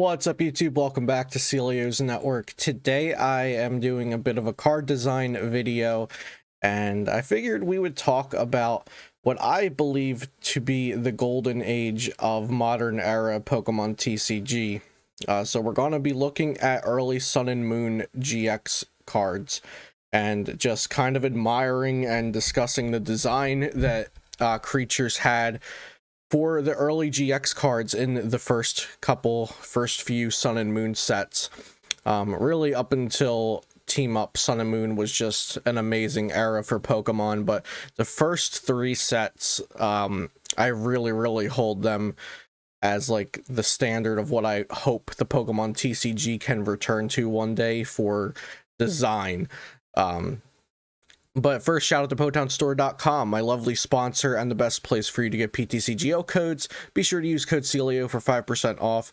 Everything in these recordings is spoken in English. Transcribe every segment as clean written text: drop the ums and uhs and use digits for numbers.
What's up, YouTube? Welcome back to Celio's Network. Today I am doing a bit of a card design video, and I figured we would talk about what I believe to be the golden age of modern era Pokemon TCG. So we're going to be looking at early Sun and Moon GX cards and just kind of admiring and discussing the design that creatures had for the early GX cards in the first few Sun and Moon sets. Really up until Team Up, Sun and Moon was just an amazing era for Pokemon, but the first three sets, I really hold them as like the standard of what I hope the Pokemon TCG can return to one day for design. But first, shout out to PotownStore.com, my lovely sponsor and the best place for you to get PTCGO codes. Be sure to use code Celio for 5% off.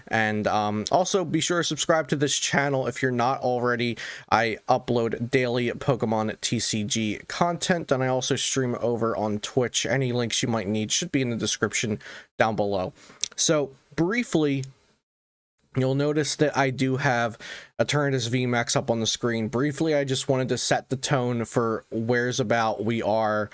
And also, be sure to subscribe to this channel if you're not already. I upload daily Pokemon TCG content, and I also stream over on Twitch. Any links you might need should be in the description down below. So, briefly, you'll notice that I do have Eternatus VMAX up on the screen. Briefly, I just wanted to set the tone for where's about we are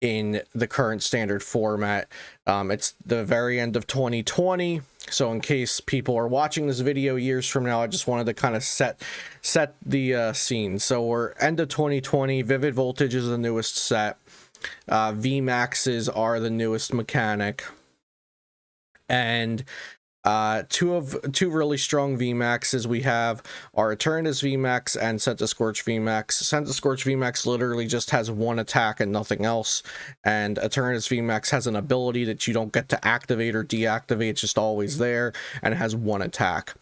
in the current standard format. It's the very end of 2020, so in case people are watching this video years from now, I just wanted to kind of set the scene. So we're end of 2020, Vivid Voltage is the newest set, VMAXs are the newest mechanic, and two really strong VMAXs we have are Eternatus VMAX and Centiskorch VMAX. Centiskorch VMAX literally just has one attack and nothing else, and Eternatus VMAX has an ability that you don't get to activate or deactivate, it's just always there, and it has one attack.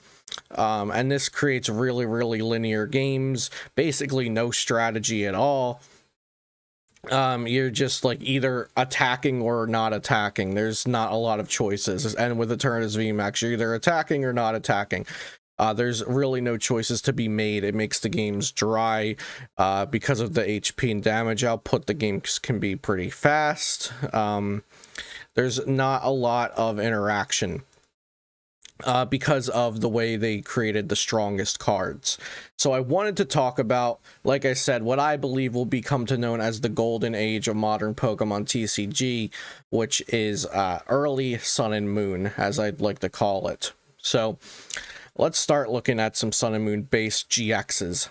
And this creates really linear games, basically no strategy at all. You're just like either attacking or not attacking. There's not a lot of choices, and with Eternatus VMAX, you're either attacking or not attacking. There's really no choices to be made. It makes the games dry. Because of the HP and damage output, the games can be pretty fast. There's not a lot of interaction because of the way they created the strongest cards. So I wanted to talk about, like I said, what I believe will become to known as the golden age of modern Pokemon TCG, which is early Sun and Moon, as I'd like to call it. So let's start looking at some Sun and Moon based GXs.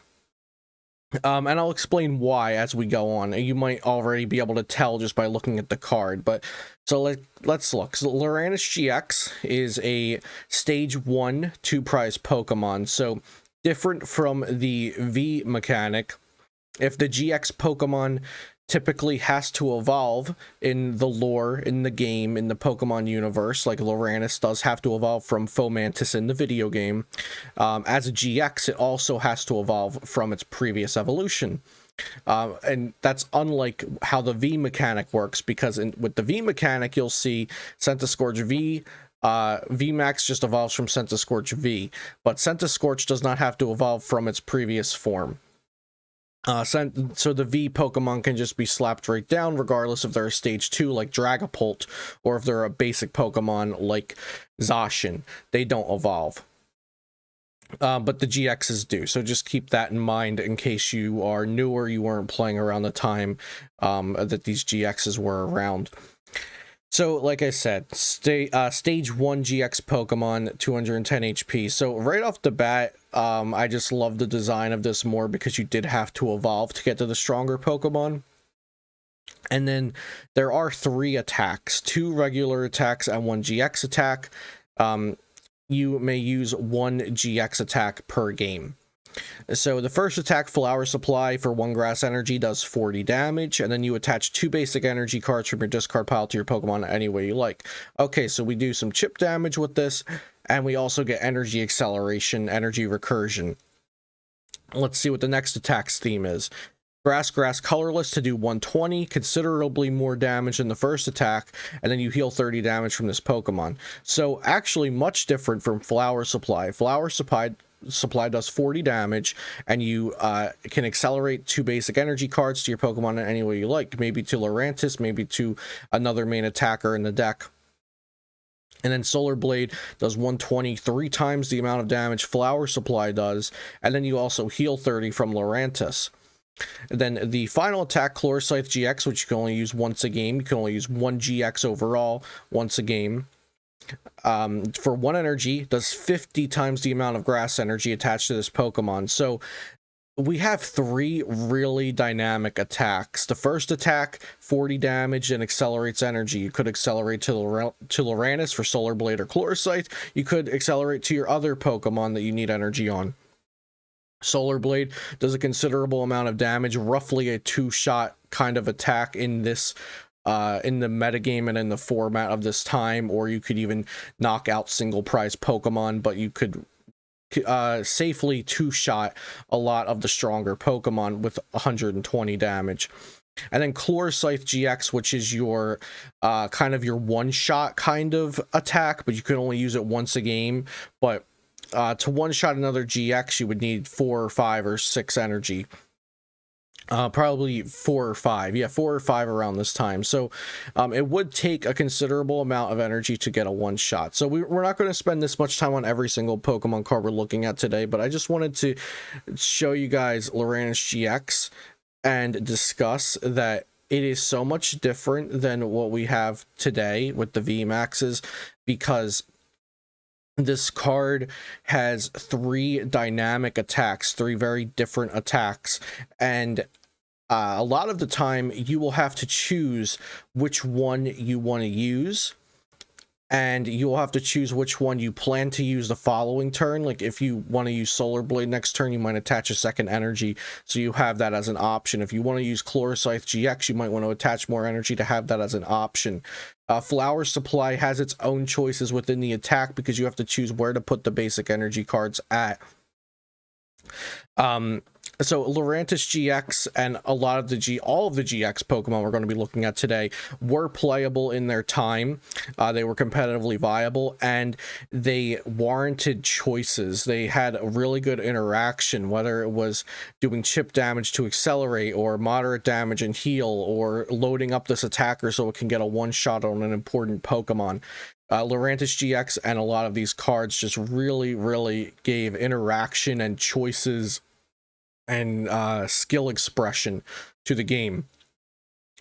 And I'll explain why as we go on. You might already be able to tell just by looking at the card, but so let's look. So Lowrance GX is a stage 1 2-prize Pokemon, so different from the V mechanic. If the GX Pokemon typically has to evolve in the lore, in the game, in the Pokemon universe, like Lowrance does have to evolve from Fomantis in the video game. As a GX, it also has to evolve from its previous evolution. And that's unlike how the V mechanic works, because with the V mechanic, you'll see Centiskorch V, VMAX just evolves from Centiskorch V, but Centiskorch does not have to evolve from its previous form. So the V Pokemon can just be slapped right down, regardless if they're a stage 2 like Dragapult, or if they're a basic Pokemon like Zacian. They don't evolve. But the GXs do, so just keep that in mind in case you are new or you weren't playing around the time that these GXs were around. So, like I said, stage 1 GX Pokemon, 210 HP. So, right off the bat, I just love the design of this more because you did have to evolve to get to the stronger Pokemon. And then there are 3 attacks, 2 regular attacks and 1 GX attack. You may use 1 GX attack per game. So the first attack, Flower Supply, for 1 grass energy does 40 damage, and then you attach 2 basic energy cards from your discard pile to your Pokemon any way you like. Okay, so we do some chip damage with this, and we also get energy acceleration, energy recursion. Let's see what the next attack's theme is. Grass Colorless to do 120, considerably more damage than the first attack, and then you heal 30 damage from this Pokemon. So actually much different from Flower Supply. Flower Supply does 40 damage, and you can accelerate 2 basic energy cards to your Pokemon in any way you like, maybe to Lurantis, maybe to another main attacker in the deck. And then Solar Blade does 123 times the amount of damage Flower Supply does, and then you also heal 30 from Lurantis. And then the final attack, Chlorocythe GX, which you can only use once a game. You can only use one GX overall once a game. For 1 energy, does 50 times the amount of grass energy attached to this Pokemon. So we have 3 really dynamic attacks. The first attack, 40 damage and accelerates energy. You could accelerate to Lurantis for Solar Blade or Chlorocythe. You could accelerate to your other Pokemon that you need energy on. Solar Blade does a considerable amount of damage, roughly a 2-shot kind of attack in this in the metagame and in the format of this time, or you could even knock out single prize Pokemon, but you could safely 2-shot a lot of the stronger Pokemon with 120 damage. And then Chlorocythe GX, which is your kind of your one-shot kind of attack, but you can only use it once a game. But to one-shot another GX, you would need 4 or 5 or 6 energy. Probably 4 or 5. Yeah, 4 or 5 around this time. So it would take a considerable amount of energy to get a one-shot. So we're not going to spend this much time on every single Pokemon card we're looking at today, but I just wanted to show you guys Lowrance GX and discuss that it is so much different than what we have today with the VMAXs, because this card has 3 dynamic attacks, 3 very different attacks, and a lot of the time you will have to choose which one you want to use, and you will have to choose which one you plan to use the following turn. Like if you want to use Solar Blade next turn, you might attach a second energy, so you have that as an option. If you want to use Chlorocythe GX, you might want to attach more energy to have that as an option. Flower Supply has its own choices within the attack, because you have to choose where to put the basic energy cards at. So Lurantis GX and a lot of all of the GX Pokemon we're going to be looking at today were playable in their time. They were competitively viable, and they warranted choices. They had a really good interaction, whether it was doing chip damage to accelerate, or moderate damage and heal, or loading up this attacker so it can get a one-shot on an important Pokemon. Lurantis GX and a lot of these cards just really gave interaction and choices and skill expression to the game.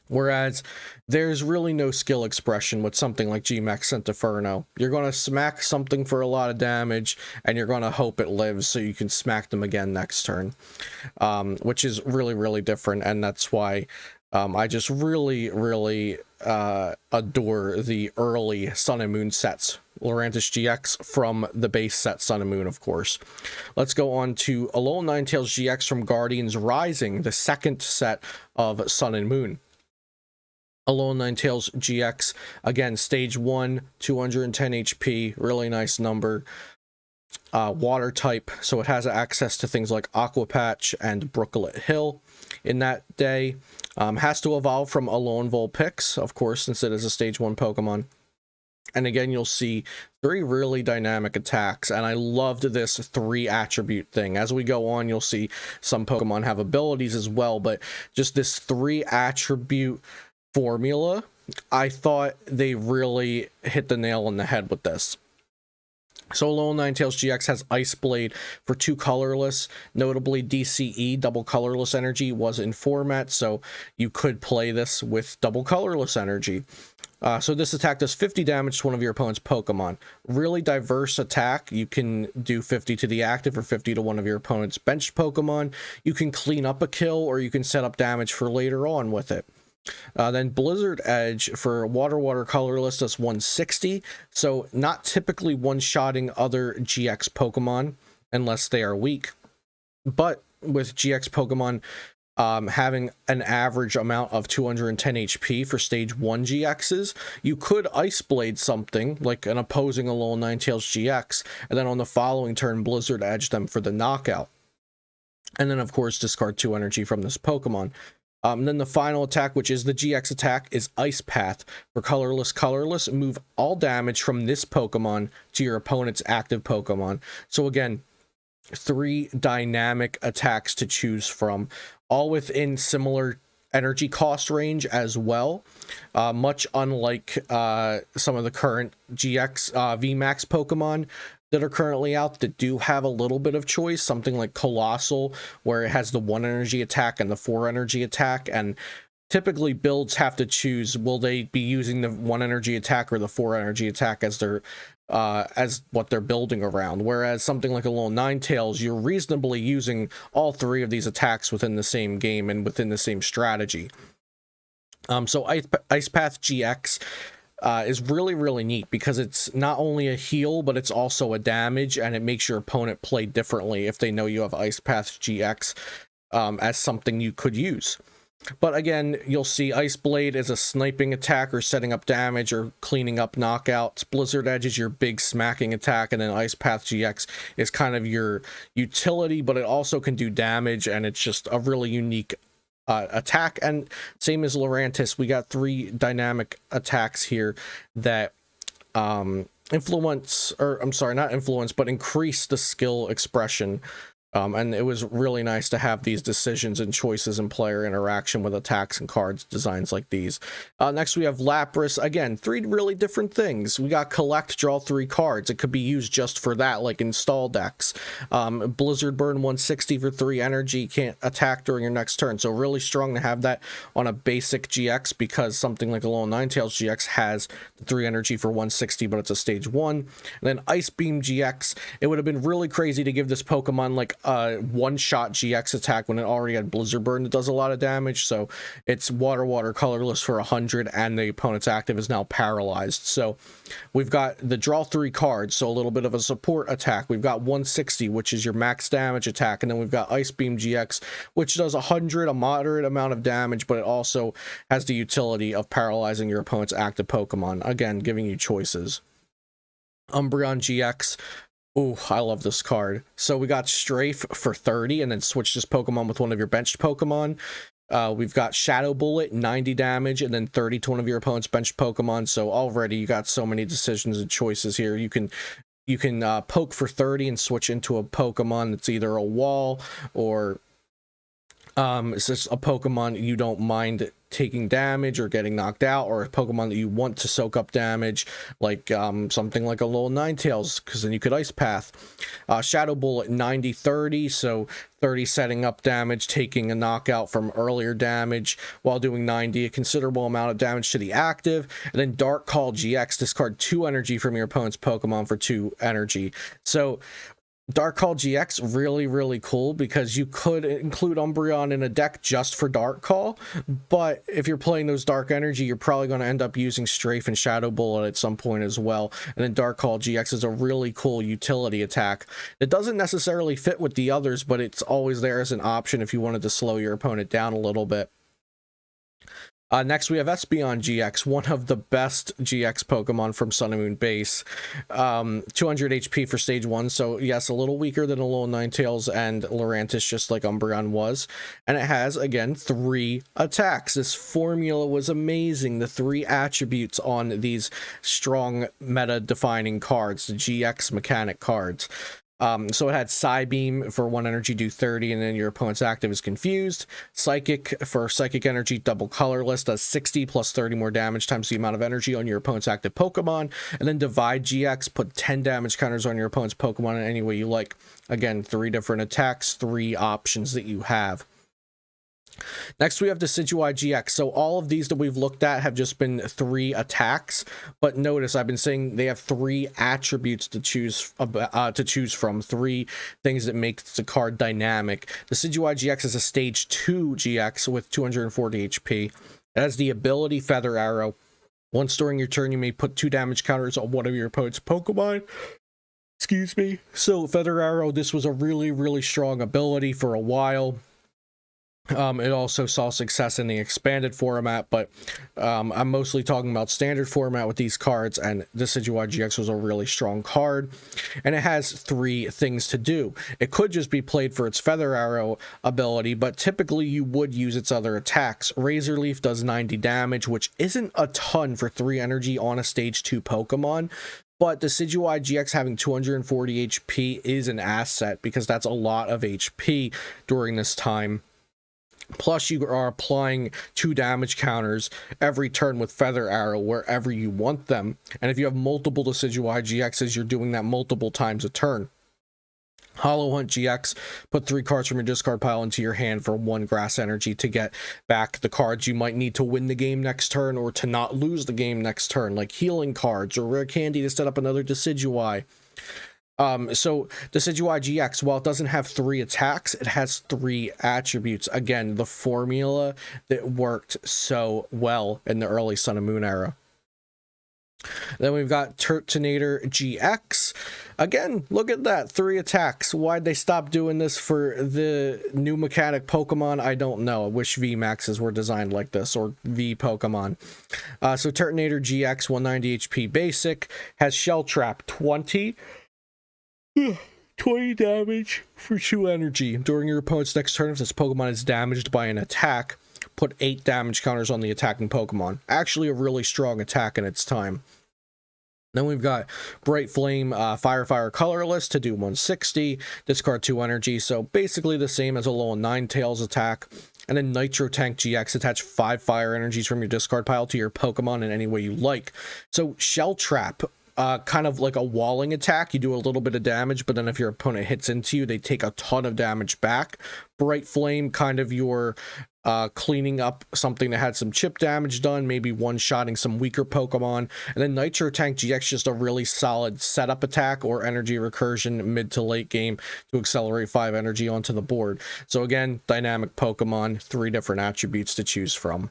Whereas there's really no skill expression with something like Gmax Centinferno. You're going to smack something for a lot of damage, and you're going to hope it lives so you can smack them again next turn, which is really different, and that's why I just really adore the early Sun and Moon sets. Lurantis GX from the base set Sun and Moon, of course. Let's go on to Alolan Ninetales GX from Guardians Rising, the second set of Sun and Moon. Alolan Ninetales GX, again, stage 1, 210 HP, really nice number. Water type, so it has access to things like Aqua Patch and Brooklet Hill in that day. Has to evolve from Alolan Vulpix, of course, since it is a stage 1 Pokemon. And again, you'll see 3 really dynamic attacks, and I loved this 3 attribute thing. As we go on, you'll see some Pokemon have abilities as well, but just this 3 attribute formula, I thought they really hit the nail on the head with this. So Alolan Ninetales GX has Ice Blade for 2 colorless. Notably, DCE, double colorless energy, was in format, so you could play this with double colorless energy. So this attack does 50 damage to one of your opponent's Pokemon. Really diverse attack. You can do 50 to the active or 50 to one of your opponent's benched Pokemon. You can clean up a kill, or you can set up damage for later on with it. Then Blizzard Edge for Water colorless does 160, so not typically one-shotting other GX Pokemon unless they are weak, but with GX Pokemon having an average amount of 210 HP for stage 1 GXs, you could Ice Blade something like an opposing Alolan Ninetales GX, and then on the following turn Blizzard Edge them for the knockout. And then of course discard 2 energy from this Pokemon. Then the final attack, which is the GX attack, is Ice Path. For colorless, move all damage from this Pokemon to your opponent's active Pokemon. So again, 3 dynamic attacks to choose from, all within similar energy cost range as well, much unlike some of the current GX VMAX Pokemon that are currently out that do have a little bit of choice. Something like Colossal, where it has the 1 energy attack and the 4 energy attack, and typically builds have to choose, will they be using the 1 energy attack or the 4 energy attack as their as what they're building around. Whereas something like a little Ninetales, you're reasonably using all 3 of these attacks within the same game and within the same strategy. So Ice Path GX is really, really neat because it's not only a heal, but it's also a damage, and it makes your opponent play differently if they know you have Ice Path GX as something you could use. But again, you'll see Ice Blade is a sniping attack or setting up damage or cleaning up knockouts. Blizzard Edge is your big smacking attack, and then Ice Path GX is kind of your utility, but it also can do damage, and it's just a really unique attack. And same as Lurantis, we got 3 dynamic attacks here that influence, or I'm sorry, not influence, but increase the skill expression. And it was really nice to have these decisions and choices in player interaction with attacks and cards designs like these. Next we have Lapras. Again, 3 really different things. We got collect, draw 3 cards. It could be used just for that, like install decks. Blizzard Burn 160 for 3 energy, can't attack during your next turn. So really strong to have that on a basic GX, because something like a little Ninetales GX has the 3 energy for 160, but it's a stage 1. And then Ice Beam GX, it would have been really crazy to give this Pokemon like one-shot GX attack when it already had Blizzard Burn that does a lot of damage. So it's water colorless for 100, and the opponent's active is now paralyzed. So we've got the draw 3 cards, so a little bit of a support attack. We've got 160, which is your max damage attack, and then we've got Ice Beam GX, which does 100, a moderate amount of damage, but it also has the utility of paralyzing your opponent's active Pokemon, again giving you choices. Umbreon GX. Ooh, I love this card. So we got Strafe for 30, and then switch this Pokemon with one of your benched Pokemon. We've got Shadow Bullet, 90 damage, and then 30 to one of your opponent's benched Pokemon. So already you got so many decisions and choices here. You can poke for 30 and switch into a Pokemon that's either a wall, or it's just a Pokemon you don't mind taking damage or getting knocked out, or a Pokemon that you want to soak up damage, like something like a little Ninetales, because then you could Ice Path. Shadow Bullet 90-30, so 30 setting up damage, taking a knockout from earlier damage while doing 90, a considerable amount of damage to the active. And then Dark Call GX, discard 2 energy from your opponent's Pokemon for 2 energy. So Dark Call GX, really, really cool, because you could include Umbreon in a deck just for Dark Call, but if you're playing those Dark Energy, you're probably going to end up using Strafe and Shadow Bullet at some point as well. And then Dark Call GX is a really cool utility attack. It doesn't necessarily fit with the others, but it's always there as an option if you wanted to slow your opponent down a little bit. Next, we have Espeon GX, one of the best GX Pokemon from Sun and Moon base. 200 HP for stage 1, so yes, a little weaker than a little Ninetales and Lurantis, just like Umbreon was. And it has, again, 3 attacks. This formula was amazing. The 3 attributes on these strong meta-defining cards, the GX mechanic cards. So it had Psybeam for 1 energy, do 30, and then your opponent's active is confused. Psychic for Psychic Energy, double colorless, does 60 plus 30 more damage times the amount of energy on your opponent's active Pokemon. And then Divide GX, put 10 damage counters on your opponent's Pokemon in any way you like. Again, 3 different attacks, 3 options that you have. Next, we have Decidu GX. So all of these that we've looked at have just been 3 attacks, but notice I've been saying they have 3 attributes to choose from, 3 things that make the card dynamic. Decidu GX is a stage 2 GX with 240 HP. It has the ability Feather Arrow. Once during your turn, you may put 2 damage counters on one of your opponent's Pokemon. Excuse me. So Feather Arrow, this was a really, really strong ability for a while. It also saw success in the expanded format, but I'm mostly talking about standard format with these cards, and Decidu GX was a really strong card, and it has 3 things to do. It could just be played for its Feather Arrow ability, but typically you would use its other attacks. Razor Leaf does 90 damage, which isn't a ton for 3 energy on a stage 2 Pokemon, but Decidu GX having 240 HP is an asset, because that's a lot of HP during this time. Plus, you are applying 2 damage counters every turn with Feather Arrow wherever you want them. And if you have multiple Decidueye GXs, you're doing that multiple times a turn. Hollow Hunt GX, put 3 cards from your discard pile into your hand for 1 grass energy to get back the cards you might need to win the game next turn or to not lose the game next turn, like healing cards or rare candy to set up another Decidueye. So Decidueye GX, while it doesn't have 3 attacks, it has 3 attributes. Again, the formula that worked so well in the early Sun and Moon era. Then we've got Tertinator GX. Again, look at that, 3 attacks. Why'd they stop doing this for the new mechanic Pokemon? I don't know. I wish VMAXs were designed like this, or V Pokemon. So Tertinator GX, 190 HP basic, has Shell Trap 20. 20 damage for 2 energy. During your opponent's next turn, if this Pokemon is damaged by an attack, put 8 damage counters on the attacking Pokemon. Actually a really strong attack in its time. Then we've got Bright Flame Fire Colorless to do 160, discard 2 energy, so basically the same as a little Ninetales attack. And then Nitro Tank GX, attach 5 fire energies from your discard pile to your Pokemon in any way you like. So Shell Trap, kind of like a walling attack. You do a little bit of damage, but then if your opponent hits into you, they take a ton of damage back. Bright Flame, kind of your cleaning up something that had some chip damage done, maybe one-shotting some weaker Pokemon. And then Nitro Tank GX, just a really solid setup attack or energy recursion mid to late game to accelerate 5 energy onto the board. So again, dynamic Pokemon, 3 different attributes to choose from.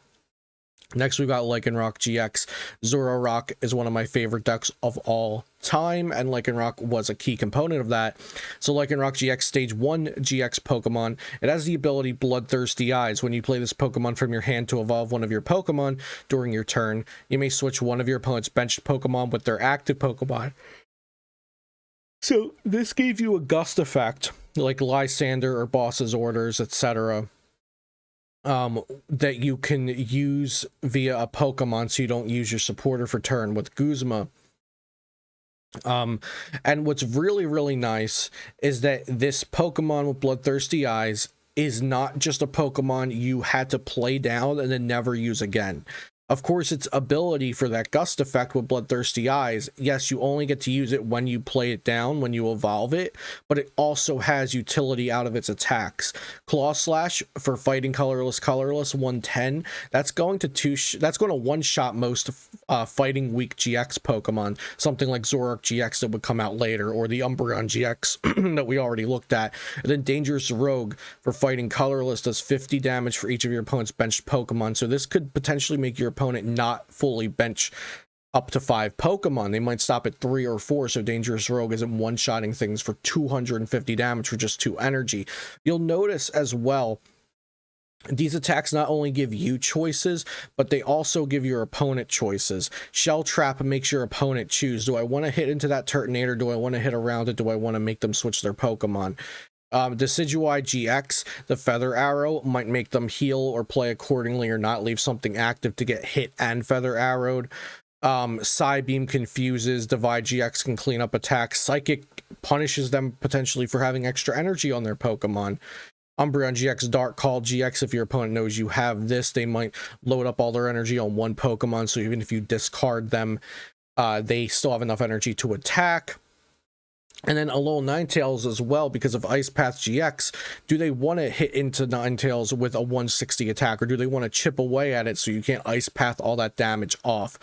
Next, we've got Lycanroc GX. Zoroark is one of my favorite decks of all time, and Lycanroc was a key component of that. So Lycanroc GX, Stage 1 GX Pokemon. It has the ability Bloodthirsty Eyes. When you play this Pokemon from your hand to evolve one of your Pokemon during your turn, you may switch one of your opponent's benched Pokemon with their active Pokemon. So this gave you a gust effect, like Lysander or Boss's Orders, etc., that you can use via a Pokemon, so you don't use your supporter for turn with Guzma. And what's really nice is that this Pokemon with Bloodthirsty Eyes is not just a Pokemon you had to play down and then never use again. Of course, its ability for that gust effect with Bloodthirsty Eyes, yes, you only get to use it when you play it down, when you evolve it, but it also has utility out of its attacks. Claw Slash for fighting colorless 110, that's going to one-shot most fighting weak GX Pokemon, something like Zoroark GX that would come out later, or the Umbreon GX that we already looked at. And then Dangerous Rogue for fighting colorless does 50 damage for each of your opponent's benched Pokemon, so this could potentially make your opponent not fully bench up to 5 Pokemon. They might stop at 3 or 4, so Dangerous Rogue isn't one-shotting things for 250 damage for just 2 energy. You'll notice as well, these attacks not only give you choices, but they also give your opponent choices. Shell Trap makes your opponent choose. Do I want to hit into that Turtonator? Do I want to hit around it? Do I want to make them switch their Pokemon? Decidueye GX, the Feather Arrow might make them heal or play accordingly or not leave something active to get hit and Feather Arrowed. Psybeam confuses. Divide GX can clean up attacks. Psychic punishes them potentially for having extra energy on their Pokemon. Umbreon GX, Dark Call GX, if your opponent knows you have this, they might load up all their energy on one Pokemon, so even if you discard them, they still have enough energy to attack. And then a little Ninetales as well, because of Ice Path GX. Do they want to hit into Ninetales with a 160 attack, or do they want to chip away at it so you can't Ice Path all that damage off?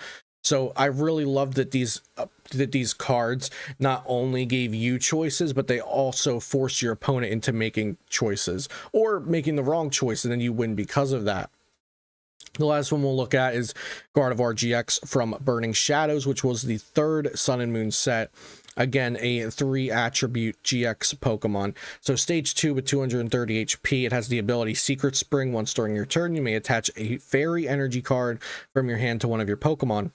So I really love that these cards not only gave you choices, but they also force your opponent into making choices, or making the wrong choice, and then you win because of that. The last one we'll look at is Gardevoir GX from Burning Shadows, which was the 3rd Sun and Moon set. Again, a 3 attribute GX Pokemon. So stage 2 with 230 HP. It has the ability Secret Spring. Once during your turn, you may attach a Fairy Energy card from your hand to one of your Pokemon.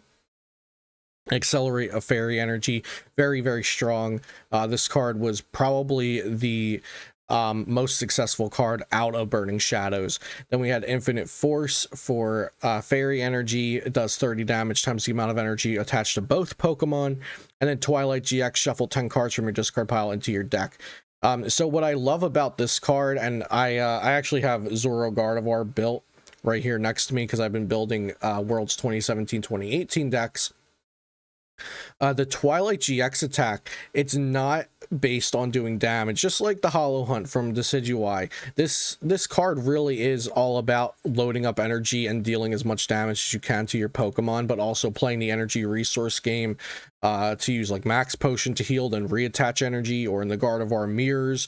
Accelerate a Fairy Energy. Very strong. This card was probably the most successful card out of Burning Shadows. Then we had Infinite Force for Fairy Energy. It does 30 damage times the amount of energy attached to both Pokemon. And then Twilight GX, shuffle 10 cards from your discard pile into your deck. So what I love about this card, and I actually have Zoro Gardevoir built right here next to me because I've been building Worlds 2017-2018 decks. The Twilight GX attack, it's not based on doing damage, just like the Hollow Hunt from Decidu. This card really is all about loading up energy and dealing as much damage as you can to your Pokemon, but also playing the energy resource game to use like Max Potion to heal, then reattach energy, or in the Gardevoir mirrors,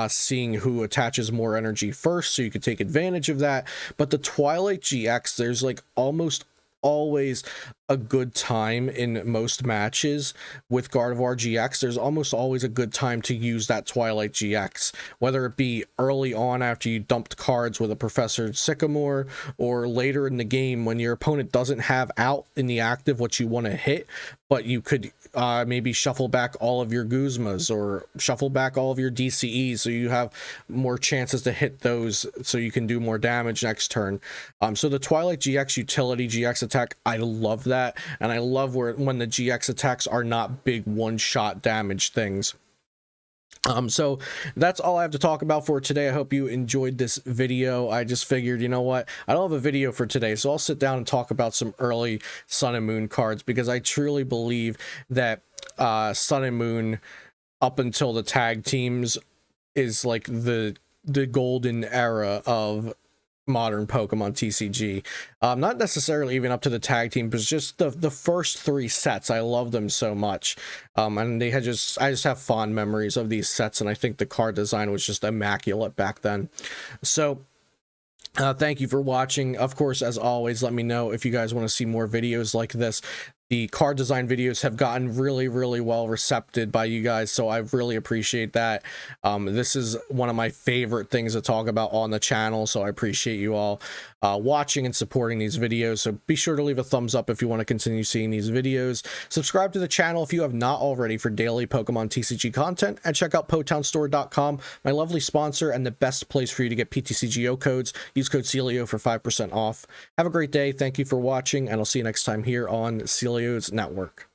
seeing who attaches more energy first, so you could take advantage of that. But the Twilight GX, there's like almost always a good time in most matches with Gardevoir GX. There's almost always a good time to use that Twilight GX, whether it be early on after you dumped cards with a Professor Sycamore, or later in the game when your opponent doesn't have out in the active what you want to hit, but you could maybe shuffle back all of your Guzmas or shuffle back all of your DCEs, so you have more chances to hit those, so you can do more damage next turn. So the Twilight GX utility GX attack, I love that, and I love when the GX attacks are not big one-shot damage things. So that's all I have to talk about for today. I hope you enjoyed this video. I just figured, you know what, I don't have a video for today, so I'll sit down and talk about some early Sun and Moon cards, because I truly believe that Sun and Moon up until the tag teams is like the golden era of modern Pokemon TCG. Not necessarily even up to the tag team, but just the first 3 sets. I love them so much, and I just have fond memories of these sets, and I think the card design was just immaculate back then. So thank you for watching. Of course, as always, let me know if you guys want to see more videos like this. The card design videos have gotten really well received by you guys, so I really appreciate that. This is one of my favorite things to talk about on the channel, so I appreciate you all watching and supporting these videos. So be sure to leave a thumbs up if you want to continue seeing these videos. Subscribe to the channel if you have not already for daily Pokemon TCG content, and check out PotownStore.com, my lovely sponsor and the best place for you to get PTCGO codes. Use code Celio for 5% off. Have a great day. Thank you for watching, and I'll see you next time here on Celio's Network.